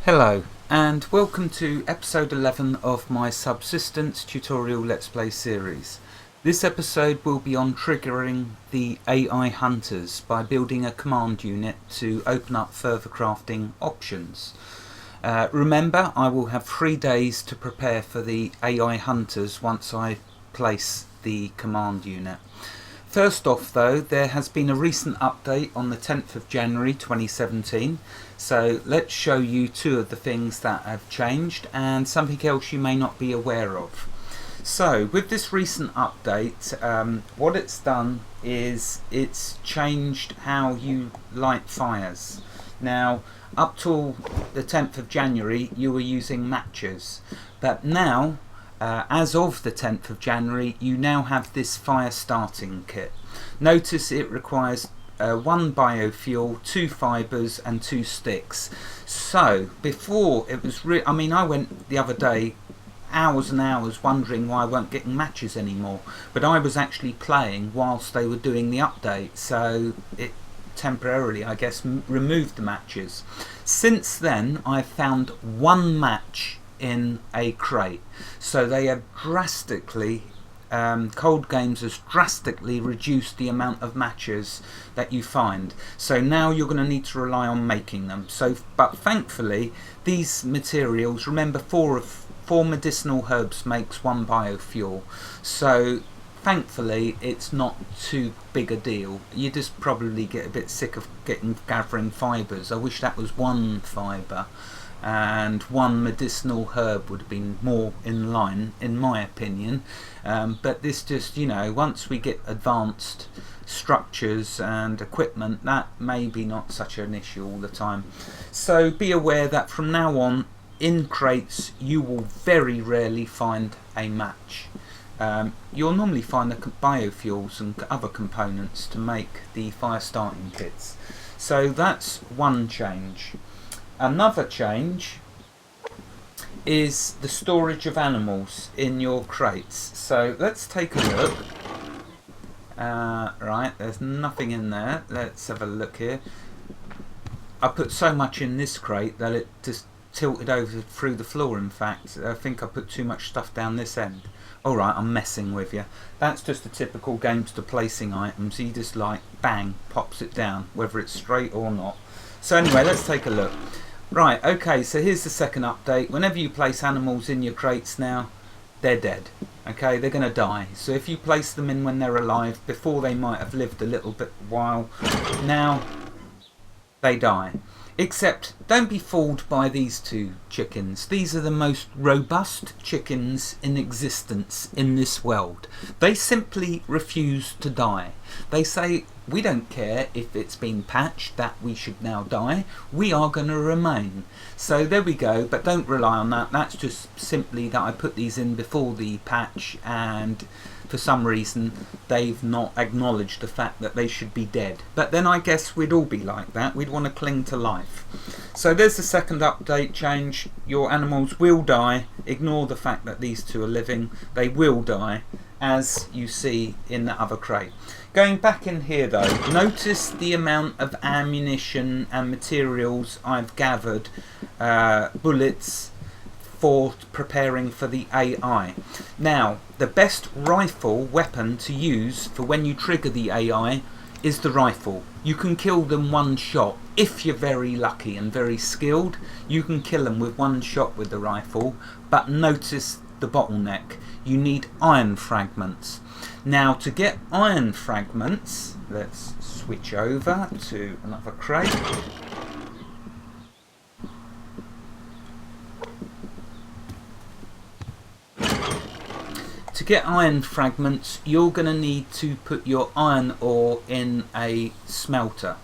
Hello and welcome to episode 11 of my Subsistence tutorial Let's Play series. This episode will be on triggering the AI hunters by building a command unit to open up further crafting options. Remember, I will have 3 days to prepare for the AI hunters once I place the command unit. First off though, there has been a recent update on the 10th of January 2017, so let's show you 2 of the things that have changed and something else you may not be aware of. So with this recent update, what it's done is it's changed how you light fires. Now up till the 10th of January you were using matches, but now as of the 10th of January you now have this fire starting kit. Notice it requires 1 biofuel, 2 fibres and 2 sticks. So before it was I went the other day hours and hours wondering why I weren't getting matches anymore, but I was actually playing whilst they were doing the update, so it temporarily I guess removed the matches. Since then I've found 1 match in a crate, so they have drastically Cold Games has drastically reduced the amount of matches that you find, so now you're going to need to rely on making them. But thankfully these materials, remember 4 medicinal herbs makes 1 biofuel, so thankfully it's not too big a deal. You just probably get a bit sick of gathering fibres. I wish that was 1 fibre and 1 medicinal herb would have been more in line in my opinion, but this just, you know, once we get advanced structures and equipment, that may be not such an issue all the time. So be aware that from now on in crates you will very rarely find a match. You'll normally find the biofuels and other components to make the fire starting kits. So that's one change. Another change is the storage of animals in your crates. So let's take a look. Right, there's nothing in there. Let's have a look here. I put so much in this crate that it just tilted over through the floor. In fact, I think I put too much stuff down this end. Alright, I'm messing with you. That's just a typical Gamester placing items. You just like bang, pops it down, whether it's straight or not. So anyway, let's take a look. Right, okay, so here's the second update. Whenever you place animals in your crates now, they're dead. Okay, they're going to die. So if you place them in when they're alive, before they might have lived a little bit while, now they die. Except, don't be fooled by these 2 chickens. These are the most robust chickens in existence in this world. They simply refuse to die. They say, we don't care if it's been patched that we should now die. We are going to remain. So there we go, but don't rely on that. That's just simply that I put these in before the patch, and for some reason they've not acknowledged the fact that they should be dead. But then I guess we'd all be like that. We'd want to cling to life. So there's the second update change. Your animals will die. Ignore the fact that these 2 are living. They will die, as you see in the other crate. Going back in here though, notice the amount of ammunition and materials I've gathered, bullets, for preparing for the AI. Now, the best rifle weapon to use for when you trigger the AI is the rifle. You can kill them 1 shot. If you're very lucky and very skilled, you can kill them with 1 shot with the rifle, but notice the bottleneck. You need iron fragments. Now to get iron fragments, let's switch over to another crate. To get iron fragments, you're going to need to put your iron ore in a smelter.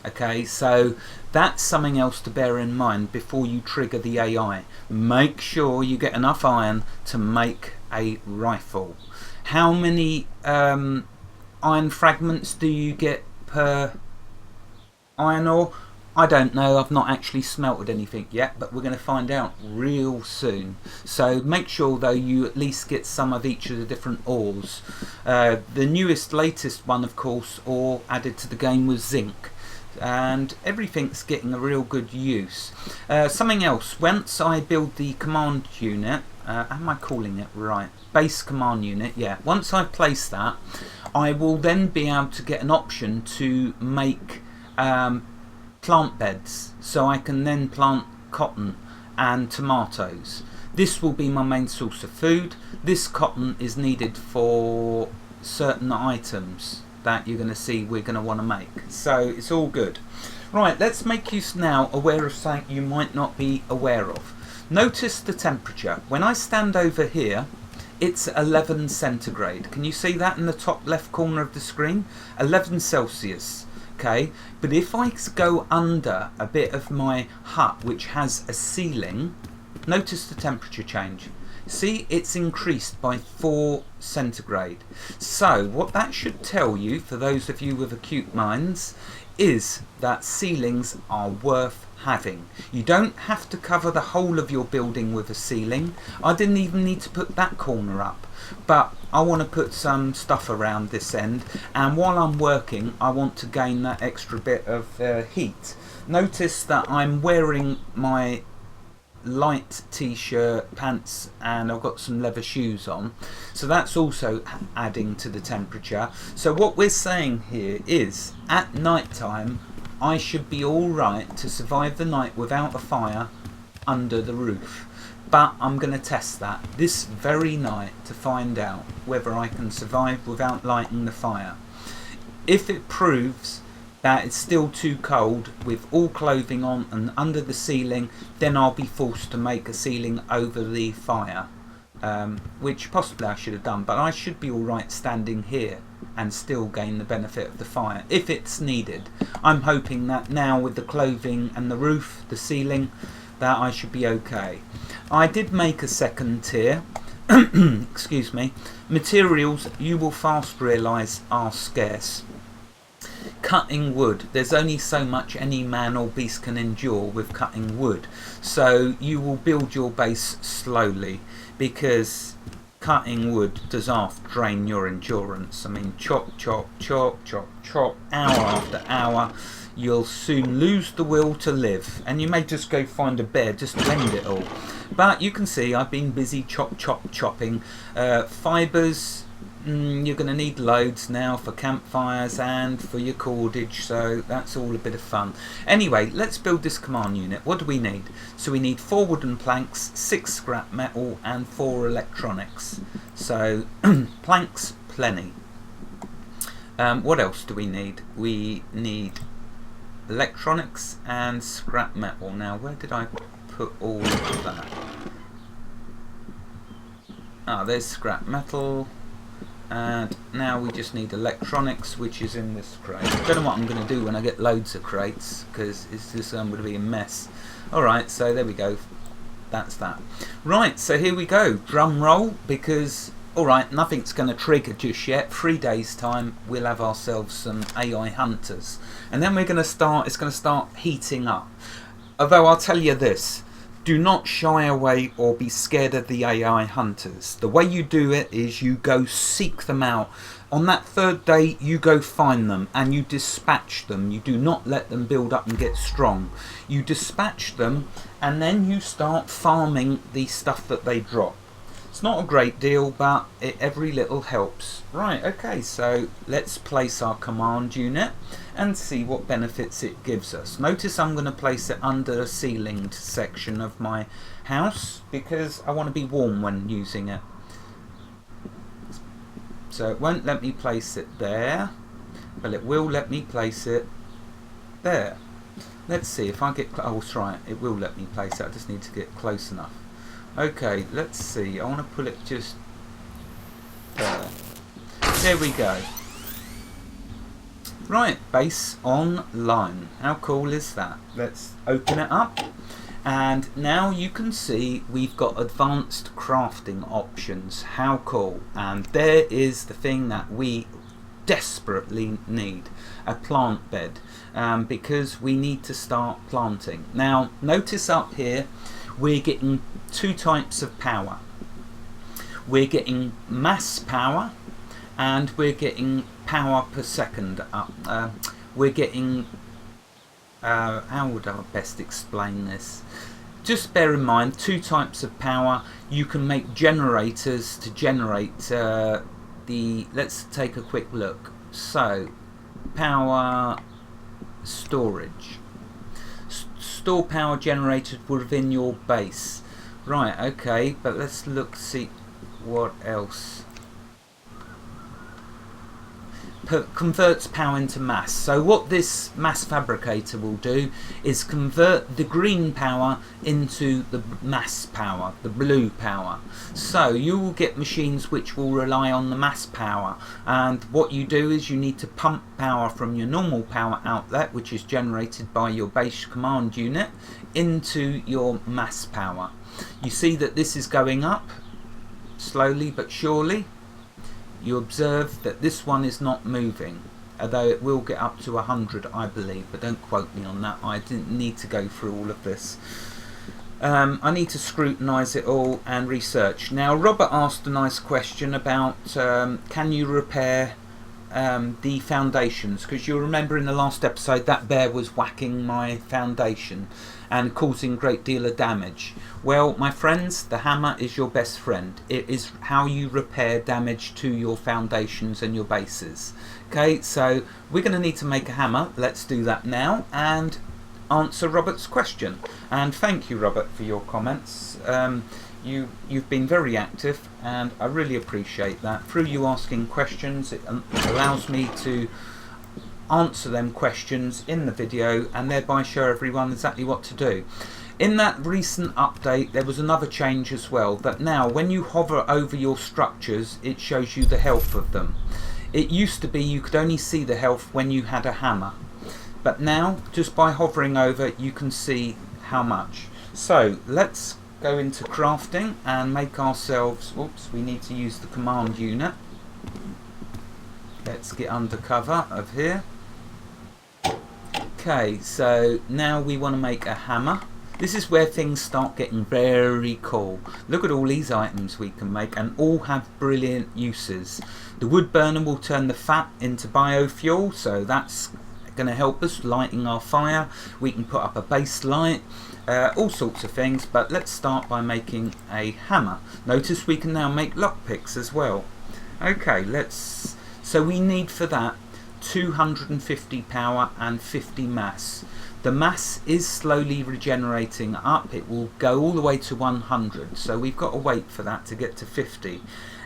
Okay, so that's something else to bear in mind before you trigger the AI. Make sure you get enough iron to make a rifle. How many iron fragments do you get per iron ore? I don't know. I've not actually smelted anything yet, but we're going to find out real soon. So make sure though you at least get some of each of the different ores. The latest one of course ore added to the game was zinc. and everything's getting a real good use. Something else, once I build the command unit, am I calling it right? Base command unit, yeah. Once I place that, I will then be able to get an option to make plant beds, so I can then plant cotton and tomatoes. This will be my main source of food. This cotton is needed for certain items that you're going to see we're going to want to make, so it's all good. Right, let's make you now aware of something you might not be aware of. Notice the temperature. When I stand over here, it's 11 centigrade. Can you see that in the top left corner of the screen? 11 Celsius. Okay, but if I go under a bit of my hut which has a ceiling, notice the temperature change. See, it's increased by 4 centigrade. So what that should tell you, for those of you with acute minds, is that ceilings are worth having. You don't have to cover the whole of your building with a ceiling. I didn't even need to put that corner up, but I want to put some stuff around this end, and while I'm working I want to gain that extra bit of heat. Notice that I'm wearing my light t-shirt, pants, and I've got some leather shoes on, so that's also adding to the temperature. So what we're saying here is, at night time I should be alright to survive the night without a fire under the roof, but I'm going to test that this very night to find out whether I can survive without lighting the fire. If it proves that it's still too cold with all clothing on and under the ceiling, then I'll be forced to make a ceiling over the fire, which possibly I should have done, but I should be alright standing here and still gain the benefit of the fire if it's needed. I'm hoping that now with the clothing and the roof, the ceiling, that I should be okay. I did make a second tier. Excuse me. Materials, you will fast realise, are scarce. Cutting wood, there's only so much any man or beast can endure with cutting wood, so you will build your base slowly, because cutting wood does half drain your endurance. I mean, chop, chop, chop, chop, chop, hour after hour, you'll soon lose the will to live, and you may just go find a bear just to end it all. But you can see I've been busy chopping. Fibres, you're going to need loads now for campfires and for your cordage, so that's all a bit of fun. Anyway, let's build this command unit. What do we need? So we need 4 wooden planks, 6 scrap metal and 4 electronics. So planks plenty. What else do we need? We need electronics and scrap metal. Now where did I put all of that? Ah, there's scrap metal. And now we just need electronics, which is in this crate. I don't know what I'm going to do when I get loads of crates, because it's just going to be a mess. Alright, so there we go. That's that. Right, so here we go. Drum roll, because, alright, nothing's going to trigger just yet. 3 days time, we'll have ourselves some AI hunters. And then we're going to start, it's going to start heating up. Although I'll tell you this, do not shy away or be scared of the AI hunters. The way you do it is you go seek them out. On that 3rd day you go find them and you dispatch them. You do not let them build up and get strong. You dispatch them and then you start farming the stuff that they drop. It's not a great deal, but every little helps. Right, okay, so let's place our command unit and see what benefits it gives us. Notice I'm going to place it under a ceilinged section of my house because I want to be warm when using it. So it won't let me place it there, but it will let me place it there. Let's see if I get, oh that's right, it will let me place it, I just need to get close enough. Okay, let's see, I want to put it just there. There we go. Right, base online. How cool is that? Let's open it up. And now you can see we've got advanced crafting options. How cool. And there is the thing that we desperately need. A plant bed. Because we need to start planting. Now, notice up here, we're getting 2 types of power. We're getting mass power and we're getting power per second up. We're getting how would I best explain this? Just bear in mind, two types of power. You can make generators to generate let's take a quick look. So, power storage. Store power generated within your base. Right, okay, but let's look, see what else. Converts power into mass. So what this mass fabricator will do is convert the green power into the mass power, the blue power. So you will get machines which will rely on the mass power, and what you do is you need to pump power from your normal power outlet, which is generated by your base command unit, into your mass power. You see that this is going up slowly but surely. You observe that this one is not moving, although it will get up to 100, I believe, but don't quote me on that. I didn't need to go through all of this. I need to scrutinise it all and research. Now, Robert asked a nice question about can you repair the foundations, because you'll remember in the last episode that bear was whacking my foundation and causing a great deal of damage. Well, my friends, the hammer is your best friend. It is how you repair damage to your foundations and your bases. Okay, so we're going to need to make a hammer. Let's do that now and answer Robert's question. And thank you, Robert, for your comments. You've been very active, and I really appreciate that. Through you asking questions, it allows me to answer them questions in the video and thereby show everyone exactly what to do. In that recent update there was another change as well, that now when you hover over your structures it shows you the health of them. It used to be you could only see the health when you had a hammer, but now just by hovering over you can see how much. So let's go into crafting and make ourselves, oops, we need to use the command unit. Let's get under cover of here. Okay, so now we want to make a hammer. This is where things start getting very cool. Look at all these items we can make, and all have brilliant uses. The wood burner will turn the fat into biofuel, so that's going to help us lighting our fire. We can put up a base light, all sorts of things, but let's start by making a hammer. Notice we can now make lockpicks as well. Okay, so we need for that 250 power and 50 mass. The mass is slowly regenerating up. It will go all the way to 100, so we've got to wait for that to get to 50,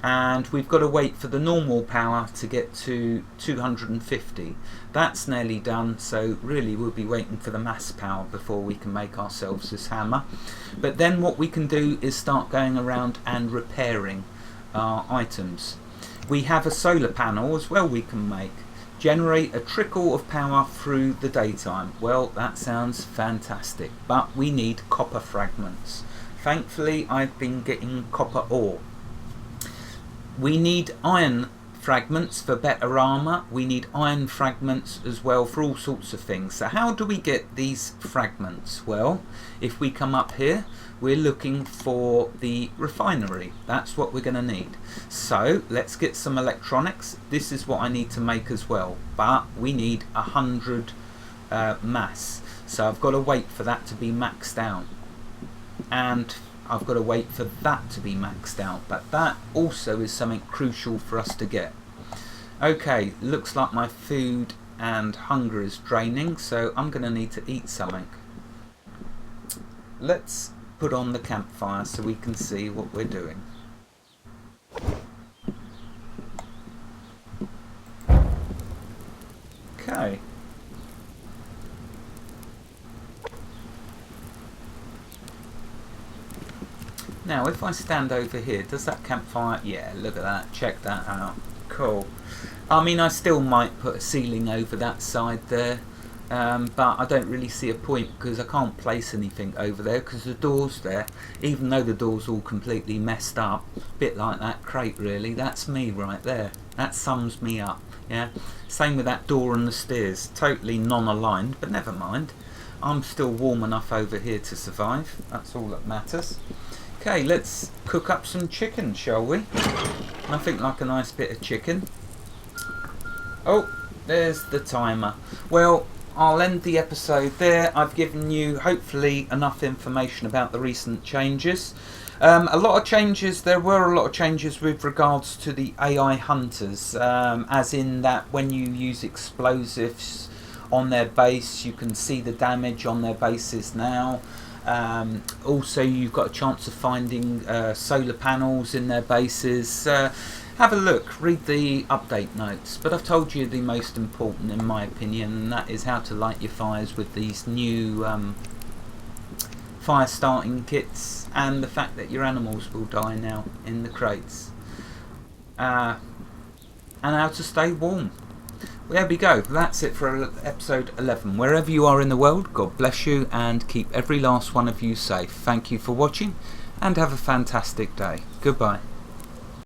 and we've got to wait for the normal power to get to 250. That's nearly done, so really we'll be waiting for the mass power before we can make ourselves this hammer. But then what we can do is start going around and repairing our items. We have a solar panel as well we can make. Generate a trickle of power through the daytime. Well, that sounds fantastic, but we need copper fragments. Thankfully, I've been getting copper ore. We need iron fragments for better armor. We need iron fragments as well for all sorts of things. So how do we get these fragments? Well, if we come up here, we're looking for the refinery. That's what we're going to need. So let's get some electronics. This is what I need to make as well, but we need 100 mass. So I've got to wait for that to be maxed out, and I've got to wait for that to be maxed out, but that also is something crucial for us to get. Okay, looks like my food and hunger is draining, so I'm going to need to eat something. Let's put on the campfire so we can see what we're doing. Okay. Now if I stand over here, does that campfire, yeah, look at that, check that out, cool. I mean, I still might put a ceiling over that side there, but I don't really see a point because I can't place anything over there because the door's there, even though the door's all completely messed up. Bit like that crate really, that's me right there, that sums me up. Yeah, same with that door and the stairs, totally non-aligned, but never mind, I'm still warm enough over here to survive, that's all that matters. Okay, let's cook up some chicken, shall we? Nothing like a nice bit of chicken. Oh, there's the timer. Well, I'll end the episode there. I've given you hopefully enough information about the recent changes. A lot of changes. There were a lot of changes with regards to the AI hunters, as in that when you use explosives on their base, you can see the damage on their bases now. Also, you've got a chance of finding solar panels in their bases. Have a look, read the update notes, but I've told you the most important in my opinion, and that is how to light your fires with these new fire starting kits, and the fact that your animals will die now in the crates, and how to stay warm. There we go, that's it for episode 11. Wherever you are in the world, God bless you and keep every last one of you safe. Thank you for watching and have a fantastic day. Goodbye.